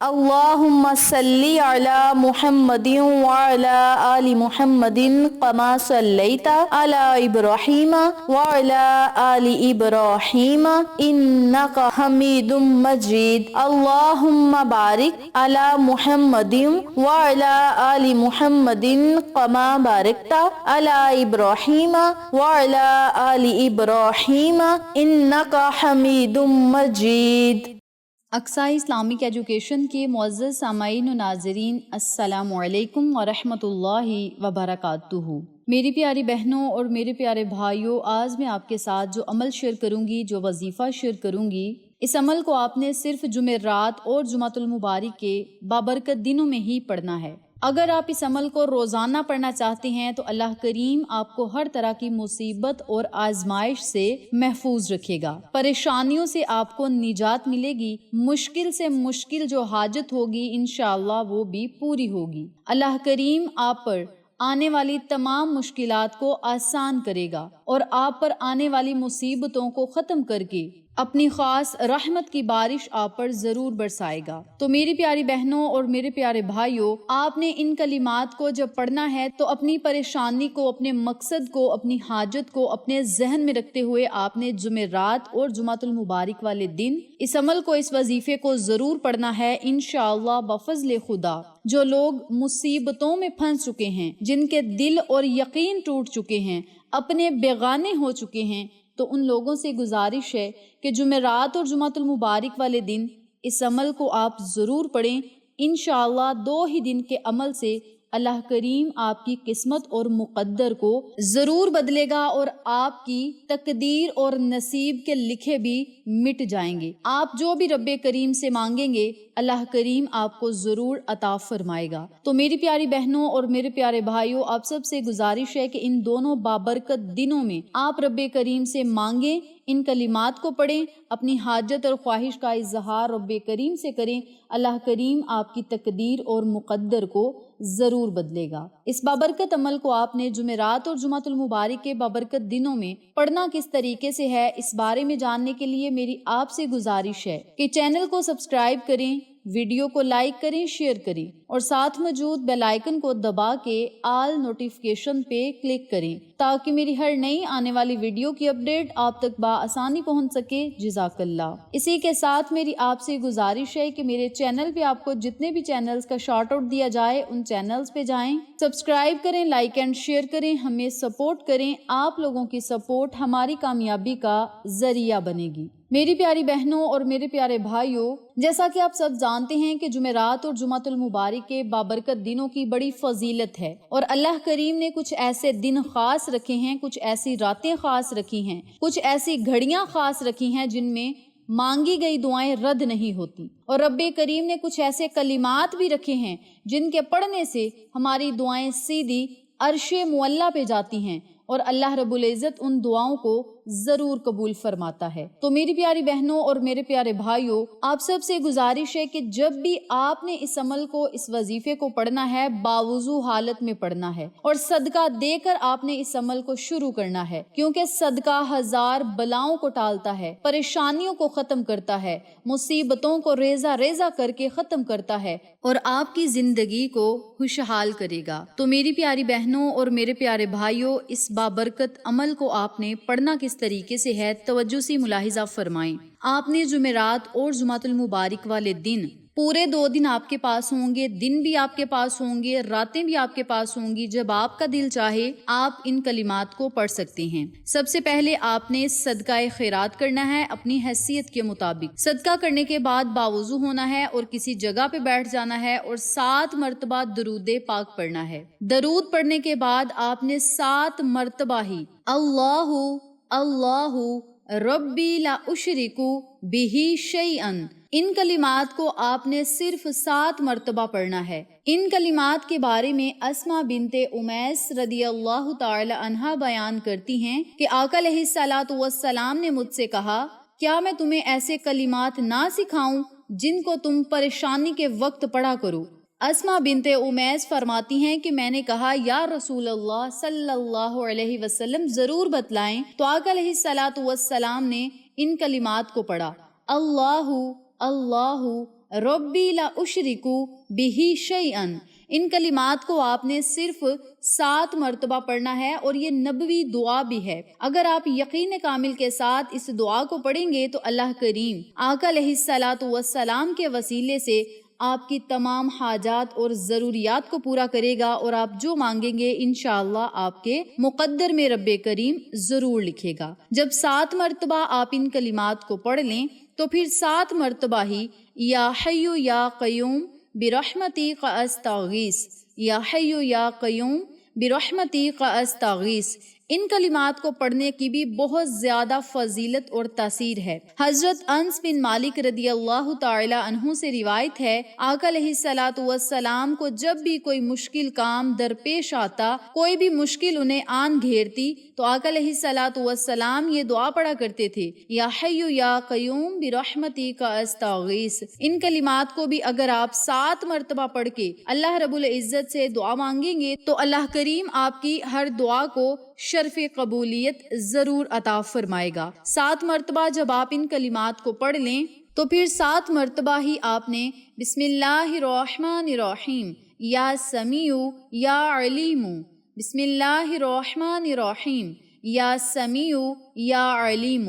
اللهم صل على محمد وعلى آل محمد كما صليت على إبراهيم وعلى آل إبراهيم إنك حميد مجيد. اللهم بارك على محمد وعلى آل محمد كما باركت على إبراهيم وعلى آل إبراهيم إنك حميد مجيد. اقصی اسلامک ایجوکیشن کے معزز سامعین و ناظرین، السلام علیکم ورحمۃ اللہ وبرکاتہ۔ میری پیاری بہنوں اور میرے پیارے بھائیوں، آج میں آپ کے ساتھ جو عمل شیئر کروں گی، جو وظیفہ شیئر کروں گی، اس عمل کو آپ نے صرف جمعرات اور جمعۃ المبارک کے بابرکت دنوں میں ہی پڑھنا ہے۔ اگر آپ اس عمل کو روزانہ پڑھنا چاہتے ہیں تو اللہ کریم آپ کو ہر طرح کی مصیبت اور آزمائش سے محفوظ رکھے گا، پریشانیوں سے آپ کو نجات ملے گی، مشکل سے مشکل جو حاجت ہوگی انشاءاللہ وہ بھی پوری ہوگی۔ اللہ کریم آپ پر آنے والی تمام مشکلات کو آسان کرے گا اور آپ پر آنے والی مصیبتوں کو ختم کر کے اپنی خاص رحمت کی بارش آپ پر ضرور برسائے گا۔ تو میری پیاری بہنوں اور میرے پیارے بھائیوں، آپ نے ان کلمات کو جب پڑھنا ہے تو اپنی پریشانی کو، اپنے مقصد کو، اپنی حاجت کو اپنے ذہن میں رکھتے ہوئے آپ نے جمعرات اور جمعۃ المبارک والے دن اس عمل کو، اس وظیفے کو ضرور پڑھنا ہے انشاءاللہ بفضل خدا۔ جو لوگ مصیبتوں میں پھنس چکے ہیں، جن کے دل اور یقین ٹوٹ چکے ہیں، اپنے بیگانے ہو چکے ہیں، تو ان لوگوں سے گزارش ہے کہ جمعرات اور جمعۃ المبارک والے دن اس عمل کو آپ ضرور پڑھیں۔ انشاءاللہ 2 ہی دن کے عمل سے اللہ کریم آپ کی قسمت اور مقدر کو ضرور بدلے گا اور آپ کی تقدیر اور نصیب کے لکھے بھی مٹ جائیں گے۔ آپ جو بھی رب کریم سے مانگیں گے اللہ کریم آپ کو ضرور عطا فرمائے گا۔ تو میری پیاری بہنوں اور میرے پیارے بھائیوں، آپ سب سے گزارش ہے کہ ان دونوں بابرکت دنوں میں آپ رب کریم سے مانگیں، ان کلمات کو پڑھیں، اپنی حاجت اور خواہش کا اظہار رب کریم سے کریں۔ اللہ کریم آپ کی تقدیر اور مقدر کو ضرور بدلے گا۔ اس بابرکت عمل کو آپ نے جمعرات اور جمعۃ المبارک کے بابرکت دنوں میں پڑھنا کس طریقے سے ہے، اس بارے میں جاننے کے لیے میری آپ سے گزارش ہے کہ چینل کو سبسکرائب کریں، ویڈیو کو لائک کریں، شیئر کریں اور ساتھ موجود بیل آئیکن کو دبا کے آل نوٹیفیکیشن پہ کلک کریں تاکہ میری ہر نئی آنے والی ویڈیو کی اپڈیٹ آپ تک بآسانی پہنچ سکے۔ جزاک اللہ۔ اسی کے ساتھ میری آپ سے گزارش ہے کہ میرے چینل پہ آپ کو جتنے بھی چینلز کا شارٹ آؤٹ دیا جائے ان چینلز پہ جائیں، سبسکرائب کریں، لائک اینڈ شیئر کریں، ہمیں سپورٹ کریں۔ آپ لوگوں کی سپورٹ ہماری کامیابی کا ذریعہ بنے گی۔ میری پیاری بہنوں اور میرے پیارے بھائیوں، جیسا کہ آپ سب جانتے ہیں کہ جمعرات اور جمعۃ المبارک کے بابرکت دنوں کی بڑی فضیلت ہے اور اللہ کریم نے کچھ ایسے دن خاص رکھے ہیں، کچھ ایسی راتیں خاص رکھی ہیں، کچھ ایسی گھڑیاں خاص رکھی ہیں جن میں مانگی گئی دعائیں رد نہیں ہوتی، اور رب کریم نے کچھ ایسے کلمات بھی رکھے ہیں جن کے پڑھنے سے ہماری دعائیں سیدھی عرش معلیٰ پہ جاتی ہیں اور اللہ رب العزت ان دعاؤں کو ضرور قبول فرماتا ہے۔ تو میری پیاری بہنوں اور میرے پیارے بھائیوں، آپ سب سے گزارش ہے کہ جب بھی آپ نے اس عمل کو، اس وظیفے کو پڑھنا ہے، باوضو حالت میں پڑھنا ہے اور صدقہ دے کر آپ نے اس عمل کو شروع کرنا ہے، کیونکہ صدقہ 1000 بلاؤں کو ٹالتا ہے، پریشانیوں کو ختم کرتا ہے، مصیبتوں کو ریزہ ریزہ کر کے ختم کرتا ہے اور آپ کی زندگی کو خوشحال کرے گا۔ تو میری پیاری بہنوں اور میرے پیارے بھائیوں، اس بابرکت عمل کو آپ نے پڑھنا کس طریقے سے ہے، توجہ سے ملاحظہ فرمائیں۔ آپ نے جمعرات اور جمعۃ المبارک والے دن، پورے 2 دن آپ کے پاس ہوں گے، دن بھی آپ کے پاس ہوں گے، راتیں بھی آپ کے پاس ہوں گی، جب آپ کا دل چاہے آپ ان کلمات کو پڑھ سکتے ہیں۔ سب سے پہلے آپ نے صدقہ خیرات کرنا ہے اپنی حیثیت کے مطابق۔ صدقہ کرنے کے بعد باوضو ہونا ہے اور کسی جگہ پہ بیٹھ جانا ہے اور 7 مرتبہ درود پاک پڑھنا ہے۔ درود پڑھنے کے بعد آپ نے 7 مرتبہ ہی اللہ اللہ ربی لا اشرک بہ شیئا، ان کلمات کو آپ نے صرف 7 مرتبہ پڑھنا ہے۔ ان کلمات کے بارے میں اسماء بنت امیس رضی اللہ تعالی عنہا بیان کرتی ہیں کہ آقا علیہ الصلوۃ والسلام نے مجھ سے کہا، کیا میں تمہیں ایسے کلمات نہ سکھاؤں جن کو تم پریشانی کے وقت پڑھا کرو؟ اسماء بنت امیس فرماتی ہیں کہ میں نے کہا، یا رسول اللہ صلی اللہ علیہ وسلم ضرور بتلائیں۔ تو آقا علیہ الصلوۃ والسلام نے ان کلمات کو پڑھا، اللہ اللہ ربی لا اشرکو بہی شیئن، ان کلمات کو آپ نے صرف 7 مرتبہ پڑھنا ہے اور یہ نبوی دعا بھی ہے۔ اگر آپ یقین کامل کے ساتھ اس دعا کو پڑھیں گے تو اللہ کریم آقا علیہ الصلاۃ والسلام کے وسیلے سے آپ کی تمام حاجات اور ضروریات کو پورا کرے گا، اور آپ جو مانگیں گے انشاءاللہ آپ کے مقدر میں رب کریم ضرور لکھے گا۔ جب 7 مرتبہ آپ ان کلمات کو پڑھ لیں تو پھر 7 مرتبہ ہی یا حی یا قیوم برحمتک استغیث، یا حی یا قیوم برحمتک استغیث، ان کلمات کو پڑھنے کی بھی بہت زیادہ فضیلت اور تاثیر ہے۔ حضرت انس بن مالک رضی اللہ تعالی عنہ سے روایت ہے، آقا علیہ الصلاۃ والسلام کو جب بھی کوئی مشکل کام درپیش آتا، کوئی بھی مشکل انہیں آن گھیرتی، تو آقا علیہ الصلاۃ والسلام یہ دعا پڑھا کرتے تھے، یا حی یا قیوم برحمتک استغیث۔ ان کلمات کو بھی اگر آپ 7 مرتبہ پڑھ کے اللہ رب العزت سے دعا مانگیں گے تو اللہ کریم آپ کی ہر دعا کو شرف قبولیت ضرور عطا فرمائے گا۔ 7 مرتبہ جب آپ ان کلمات کو پڑھ لیں تو پھر 7 مرتبہ ہی آپ نے بسم اللہ الرحمن الرحیم، یا سمیع یا علیم، بسم اللہ الرحمن الرحیم، یا سمیع یا علیم،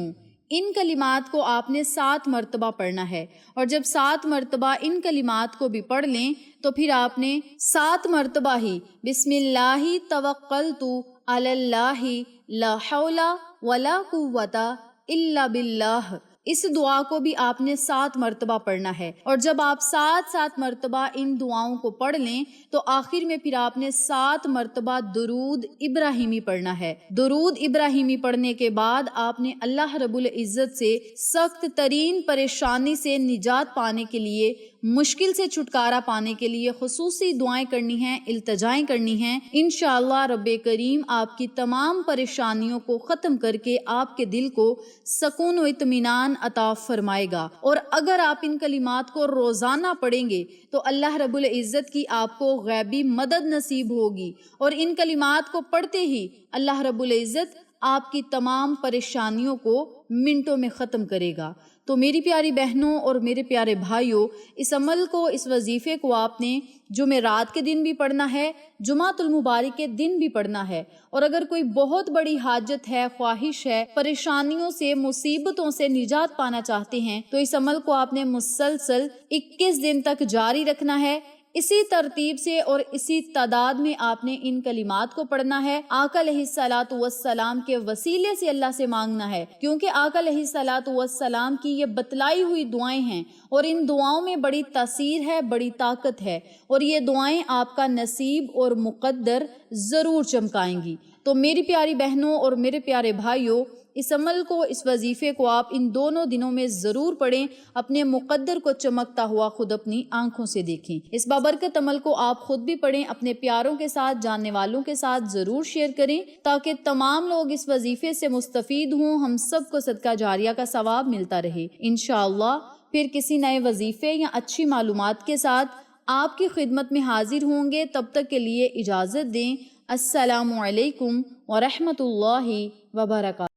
ان کلمات کو آپ نے 7 مرتبہ پڑھنا ہے۔ اور جب 7 مرتبہ ان کلمات کو بھی پڑھ لیں تو پھر آپ نے 7 مرتبہ ہی بسم اللہ توکلت علی اللہ لا حول ولا قوت الا باللہ، اس دعا کو بھی آپ نے 7 مرتبہ پڑھنا ہے۔ اور جب آپ 7 مرتبہ ان دعاؤں کو پڑھ لیں تو آخر میں پھر آپ نے 7 مرتبہ درود ابراہیمی پڑھنا ہے۔ درود ابراہیمی پڑھنے کے بعد آپ نے اللہ رب العزت سے سخت ترین پریشانی سے نجات پانے کے لیے، مشکل سے چھٹکارا پانے کے لیے خصوصی دعائیں کرنی ہیں، التجائیں کرنی ہیں۔ انشاءاللہ رب کریم آپ کی تمام پریشانیوں کو ختم کر کے آپ کے دل کو سکون و اطمینان عطا فرمائے گا۔ اور اگر آپ ان کلمات کو روزانہ پڑھیں گے تو اللہ رب العزت کی آپ کو غیبی مدد نصیب ہوگی، اور ان کلمات کو پڑھتے ہی اللہ رب العزت آپ کی تمام پریشانیوں کو منٹوں میں ختم کرے گا۔ تو میری پیاری بہنوں اور میرے پیارے بھائیوں، اس عمل کو، اس وظیفے کو آپ نے جمعرات کے دن بھی پڑھنا ہے، جمعۃ المبارک کے دن بھی پڑھنا ہے۔ اور اگر کوئی بہت بڑی حاجت ہے، خواہش ہے، پریشانیوں سے، مصیبتوں سے نجات پانا چاہتے ہیں، تو اس عمل کو آپ نے مسلسل 21 دن تک جاری رکھنا ہے۔ اسی ترتیب سے اور اسی تعداد میں آپ نے ان کلمات کو پڑھنا ہے۔ آقا علیہ الصلاۃ والسلام کے وسیلے سے اللہ سے مانگنا ہے، کیونکہ آقا علیہ الصلاۃ والسلام کی یہ بتلائی ہوئی دعائیں ہیں، اور ان دعاؤں میں بڑی تاثیر ہے، بڑی طاقت ہے، اور یہ دعائیں آپ کا نصیب اور مقدر ضرور چمکائیں گی۔ تو میری پیاری بہنوں اور میرے پیارے بھائیوں، اس عمل کو، اس وظیفے کو آپ ان دونوں دنوں میں ضرور پڑھیں، اپنے مقدر کو چمکتا ہوا خود اپنی آنکھوں سے دیکھیں۔ اس بابرکت عمل کو آپ خود بھی پڑھیں، اپنے پیاروں کے ساتھ، جاننے والوں کے ساتھ ضرور شیئر کریں، تاکہ تمام لوگ اس وظیفے سے مستفید ہوں، ہم سب کو صدقہ جاریہ کا ثواب ملتا رہے۔ انشاءاللہ پھر کسی نئے وظیفے یا اچھی معلومات کے ساتھ آپ کی خدمت میں حاضر ہوں گے۔ تب تک کے لیے اجازت دیں۔ السلام علیکم ورحمۃ اللہ وبرکاتہ۔